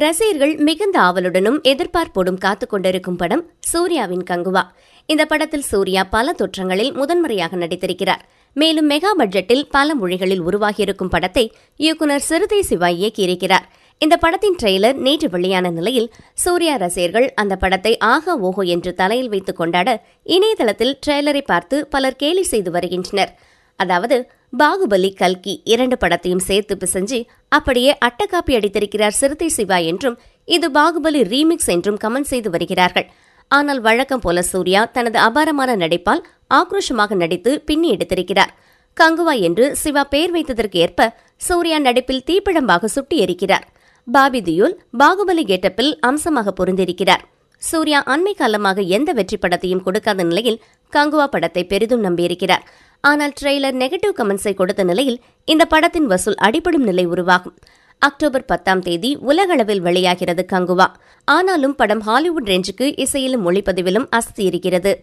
ரசிகர்கள் மிகுந்த ஆவலுடனும் எதிர்பார்ப்போடும் காத்துக் கொண்டிருக்கும் படம் சூர்யாவின் கங்குவா. இந்த படத்தில் சூர்யா பல தோற்றங்களில் முதன்முறையாக நடித்திருக்கிறார். மேலும் மெகா பட்ஜெட்டில் பல மொழிகளில் உருவாகியிருக்கும் படத்தை இயக்குநர் சிறுத்தை சிவா இயக்கியிருக்கிறார். இந்த படத்தின் ட்ரெய்லர் நேற்று வெளியான நிலையில் சூர்யா ரசிகர்கள் அந்த படத்தை ஆகா ஓஹோ என்று தலையில் வைத்துக் கொண்டாட இணையதளத்தில் ட்ரெய்லரை பார்த்து பலர் கேலி செய்து வருகின்றனர். அதாவது பாகுபலி, கல்கி 2 படத்தையும் சேர்த்து பிசைஞ்சு அப்படியே அட்டகாப்பி அடித்திருக்கிறார் சிறுத்தை சிவா என்றும், இது பாகுபலி ரீமிக்ஸ் என்றும் கமெண்ட் செய்து வருகிறார்கள். ஆனால் வழக்கம் போல சூர்யா தனது அபாரமான நடிப்பால் ஆக்ரோஷமாக நடித்து பின்னி எடுத்திருக்கிறார். கங்குவா என்று சிவா பெயர் வைத்ததற்கு ஏற்ப சூர்யா நடிப்பில் தீப்பிழம்பாக சுட்டி எரிக்கிறார். பாபி தியோல் பாகுபலி கெட்டப்பில் அம்சமாக பொருந்திருக்கிறார். சூர்யா அண்மை காலமாக எந்த வெற்றி படத்தையும் கொடுக்காத நிலையில் கங்குவா படத்தை பெரிதும் நம்பியிருக்கிறார். ஆனால் ட்ரெய்லர் நெகட்டிவ் கமெண்ட்ஸை கொடுத்த நிலையில் இந்த படத்தின் வசூல் அடிபடும் நிலை உருவாகும். அக்டோபர் 10 உலகளவில் வெளியாகிறது கங்குவா. ஆனாலும் படம் ஹாலிவுட் ரேஞ்சுக்கு இசையிலும் ஒளிப்பதிவிலும் அசத்தியிருக்கிறது.